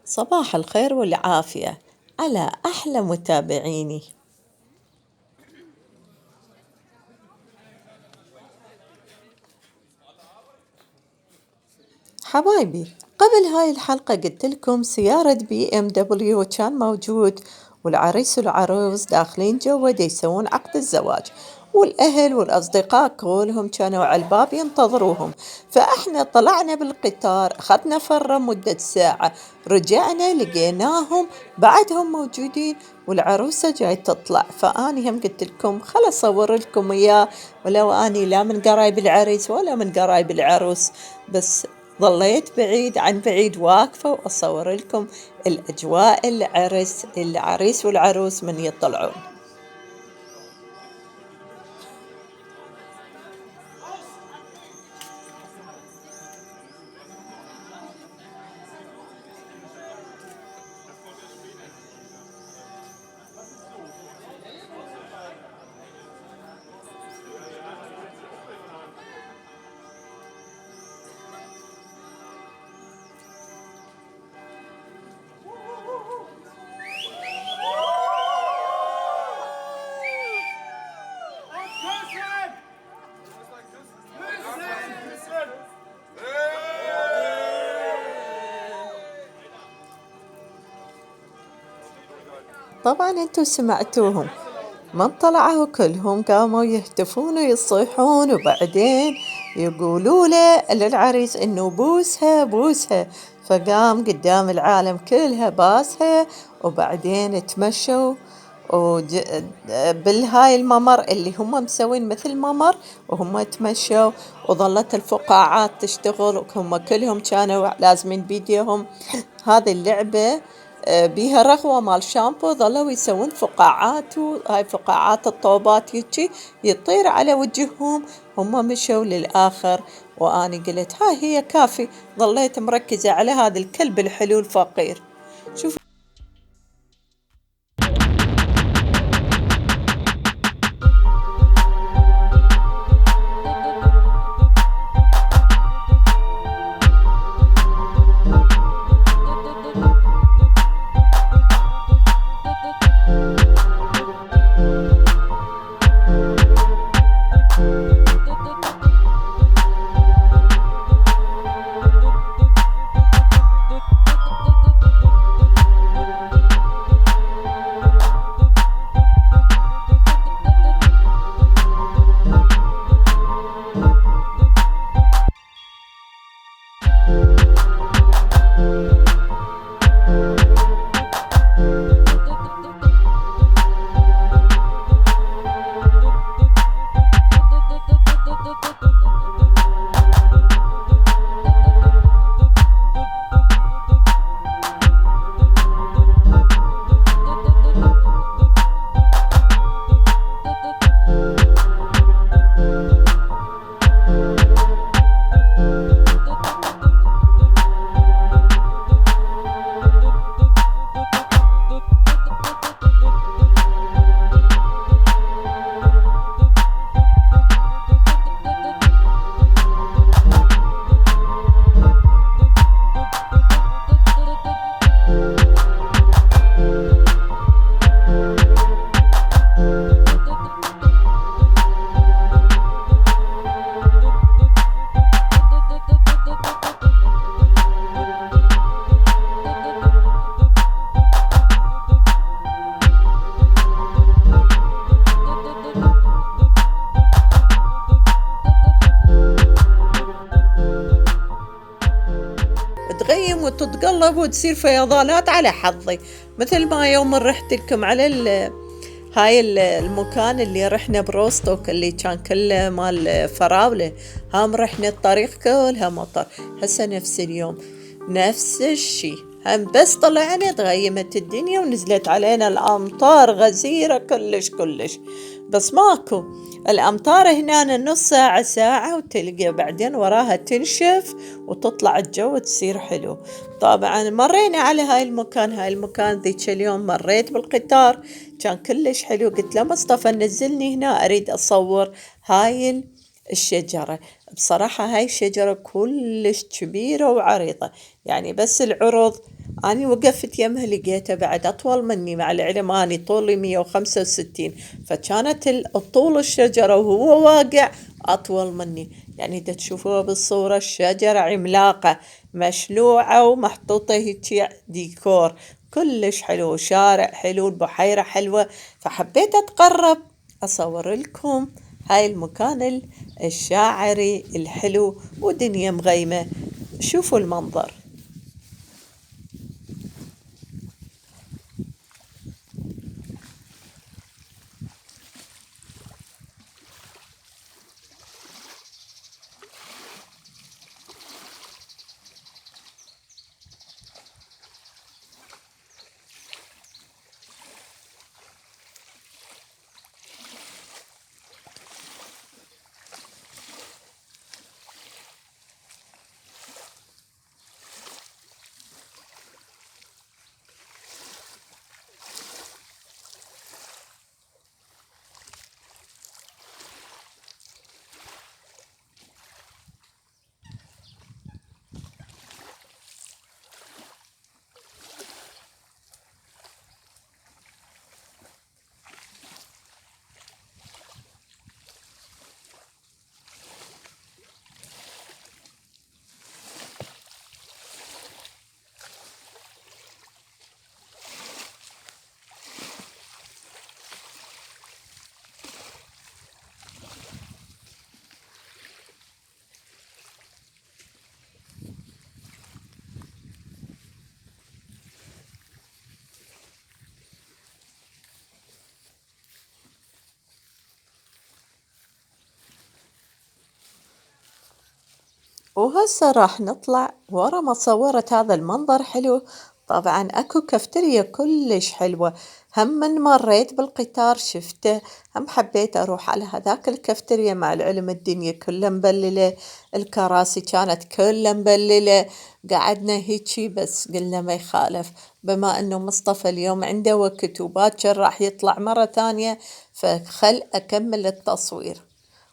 صباح الخير والعافية على أحلى متابعيني. حبايبي، قبل هاي الحلقة قلت لكم سيارة BMW كان موجود، والعريس والعروس داخلين جوا دي يسوون عقد الزواج، والأهل والأصدقاء كلهم كانوا على الباب ينتظروهم. فإحنا طلعنا بالقطار، أخذنا فرة مدة ساعة، رجعنا لقيناهم بعدهم موجودين، والعروسة جاي تطلع. فأني هم قلت لكم خل أصور لكم إياه، ولو أني لا من قرايب العريس ولا من قرايب العروس، بس ظليت بعيد عن بعيد واقفة وأصور لكم الأجواء العريس والعروس من يطلعون. طبعا انتوا سمعتوهم، من طلعوا كلهم قاموا يهتفون ويصيحون، وبعدين يقولوا له للعريس انه بوسها بوسها، فقام قدام العالم كلها باسها. وبعدين تمشوا بالهاي الممر اللي هم مسوين مثل ممر، وهم تمشوا، وظلت الفقاعات تشتغل، وهم كلهم كانوا لازمين بيديهم هذه اللعبة. بيها رغوة مال شامبو، ظلوا يسوون فقاعات، وهاي فقاعات الطوبات يجي يطير على وجههم. هم مشوا للآخر، وأنا قلت هاي هي كافي، ظليت مركزة على هذا الكلب الحلو الفقير. شوف. تغيم وتتقلب وتصير فيضانات على حظي، مثل ما يوم رحت لكم على المكان اللي رحنا بروستوك اللي كان كله مال فراولة، هم رحنا الطريق كلها مطر. هسه نفس اليوم نفس الشي، هم بس طلعنا تغيمت الدنيا ونزلت علينا الأمطار غزيرة كلش كلش. بس ماكو الأمطار هنا نص ساعة ساعة وتلقى بعدين وراها تنشف وتطلع الجو تصير حلو. طبعا مرينا على هاي المكان ذيك اليوم مريت بالقطار كان كلش حلو. قلت له مصطفى نزلني هنا أريد أصور هاي الشجرة. بصراحة هاي الشجرة كلش كبيرة وعريضة، يعني بس العروض أني وقفت يمها لقيته بعد أطول مني، مع العلم أني طولي 165، فكانت الطول الشجرة وهو واقع أطول مني. يعني دا تشوفوها بالصورة الشجرة عملاقة مشلوعة ومحطوطة هيجي ديكور كلش حلو، شارع حلو، البحيرة حلوة، فحبيت أتقرب أصور لكم هاي المكان الشاعري الحلو ودنيا مغيمة. شوفوا المنظر. وهسه راح نطلع ورا ما صورت هذا المنظر حلو. طبعا اكو كافتريا كلش حلوة، هم من مريت بالقطار شفته هم حبيت اروح على هذاك الكافتريا، مع العلم الدنيا كلها مبللة، الكراسي كانت كلها مبللة، قعدنا هيجي بس قلنا ما يخالف، بما انه مصطفى اليوم عنده وقت وباكر راح يطلع مرة ثانية فخل اكمل التصوير.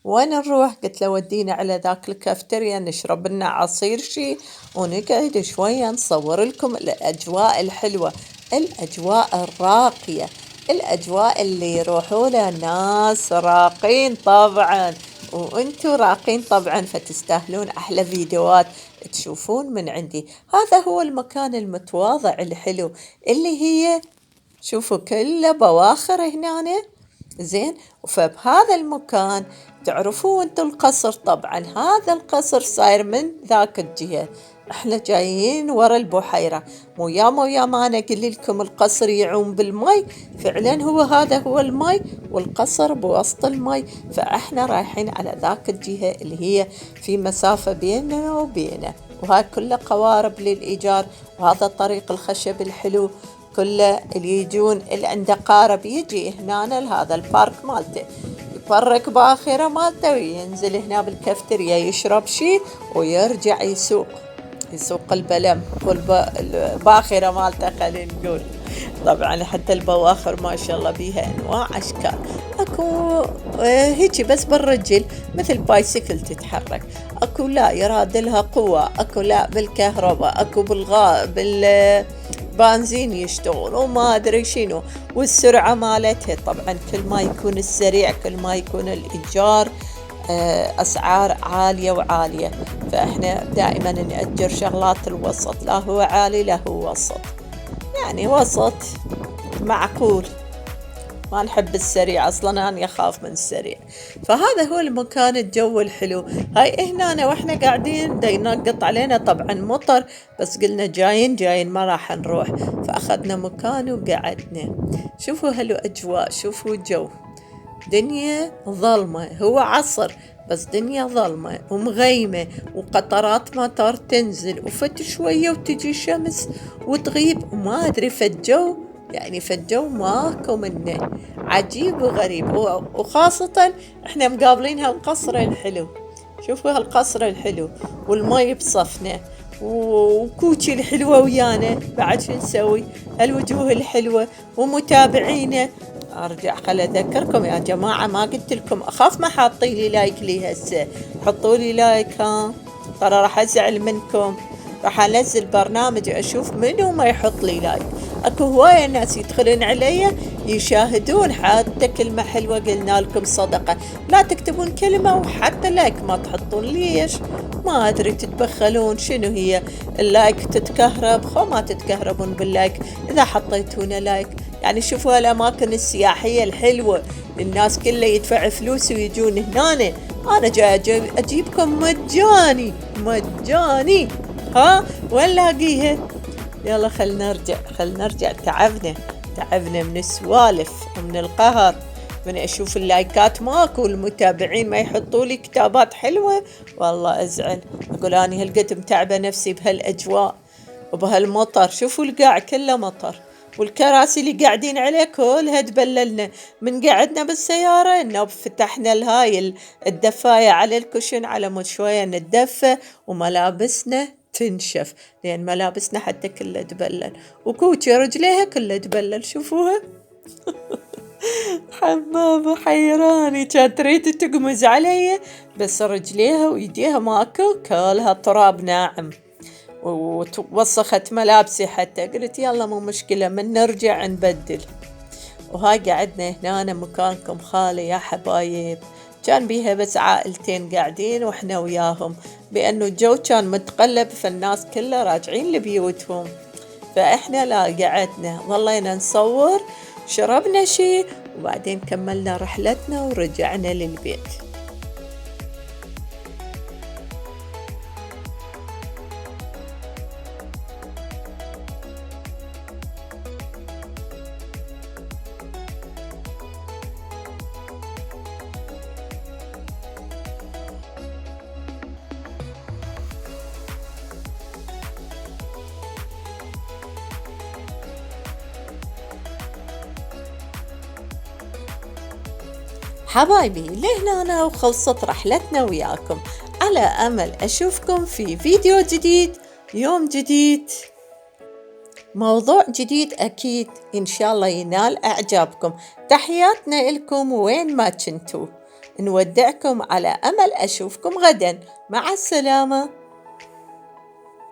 وين نروح؟ قلت له ودينا على ذاك الكافتريا نشرب لنا عصير شي ونقعد شوية نصور لكم الأجواء الحلوة، الأجواء الراقية، الأجواء اللي يروحوا لها ناس راقين طبعا، وانتوا راقين طبعا، فتستاهلون أحلى فيديوهات تشوفون من عندي. هذا هو المكان المتواضع الحلو اللي هي شوفوا كله بواخر هنا. زين، فبهذا المكان تعرفون انتوا القصر، طبعا هذا القصر صاير من ذاك الجهة، احنا جايين ورا البحيرة، مو يا ما انا اقول لكم القصر يعوم بالمي، فعلا هو هذا هو المي والقصر بوسط المي، فاحنا رايحين على ذاك الجهة اللي هي في مسافة بيننا وبينه، وهاي كلها قوارب للإيجار، وهذا طريق الخشب الحلو كله، اللي يجون اللي عنده قارب يجي هنا لهذا البارك مالته يفرق باخرة مالته وينزل هنا بالكافتريا يشرب شي ويرجع يسوق البلم والباخرة مالته خلينا نقول. طبعا حتى البواخر ما شاء الله بيها انواع اشكال، اكو هيجي بس بالرجل مثل بايسكل تتحرك، اكو لا يراد لها قوة، اكو لا بالكهرباء، اكو بنزين يشتغل وما ادري شنو، والسرعة مالتها طبعا كل ما يكون السريع كل ما يكون الايجار أسعار عالية وعالية، فإحنا دائما نأجر شغلات الوسط، لا هو عالي لا هو وسط، يعني وسط معقول، ما نحب السريع أصلا، أنا أخاف من السريع. فهذا هو المكان الجو الحلو. هاي هنا وإحنا قاعدين دا ينقط علينا طبعا مطر، بس قلنا جايين ما راح نروح، فأخذنا مكان وقعدنا. شوفوا هالأجواء، شوفوا جو، دنيا ظلمة، هو عصر بس دنيا ظلمة ومغيمة وقطرات مطر تنزل وفت شوية وتجي شمس وتغيب وما أدري، فالجو يعني فالجو ماكو منه، عجيب وغريب، وخاصة احنا مقابلين هالقصر الحلو، شوفوا هالقصر الحلو والمي بصفنا وكوتشي الحلوة ويانا، بعد شو نسوي هالوجوه الحلوة ومتابعينا. ارجع خل اذكركم يا جماعة، ما قلت لكم اخاف ما حاطي لي لايك لي هسه، حطوا لي لايك ها، ترى راح ازعل منكم، راح أنزل برنامج أشوف منو ما يحط لي لايك. أكو هواية ناس يدخلون علي يشاهدون حتى كلمة حلوة قلنا لكم صدقة، لا تكتبون كلمة وحتى لايك ما تحطون. ليش؟ ما أدري تتبخلون شنو هي اللايك؟ تتكهرب؟ خو ما تتكهربون باللايك إذا حطيتونا لايك. يعني شوفوا هالأماكن السياحية الحلوة الناس كلها يدفع فلوس ويجون هنا، أنا جاي أجيبكم مجاني مجاني. ها وين لاقيها؟ يلا خلنا نرجع تعبنا من السوالف ومن القهر، من أشوف اللايكات ماكو والمتابعين ما يحطوا لي كتابات حلوة، والله أزعل. أقول أنا هالقد متعبة نفسي بهالأجواء وبهالمطر. شوفوا القاع كله مطر، والكراسي اللي قاعدين عليه كلها تبللنا من قعدنا بالسيارة، إنه فتحنا الهاي الدفاية على الكوشن على مود شوية نتدفى، وملابسنا تنشف لأن ملابسنا حتى كلها تبلل، وكوتشي رجليها كلها تبلل. شوفوها حمامة حيراني، كانت تريد تقمز علي بس رجليها ويديها ماكو كلها تراب ناعم ووسخت ملابسي حتى. قلت يلا مو مشكلة من نرجع نبدل. وهاي قعدنا هنا مكانكم خالي يا حبايب، كان بيها بس عائلتين قاعدين وإحنا وياهم، بأنه الجو كان متقلب فالناس كلها راجعين لبيوتهم، فإحنا لا قعدنا ظلينا نصور، شربنا شي وبعدين كملنا رحلتنا ورجعنا للبيت. حبايبي لهنا أنا وخلصت رحلتنا وياكم، على أمل أشوفكم في فيديو جديد، يوم جديد، موضوع جديد أكيد إن شاء الله ينال إعجابكم. تحياتنا لكم وين ما كنتوا، نودعكم على أمل أشوفكم غدا، مع السلامة.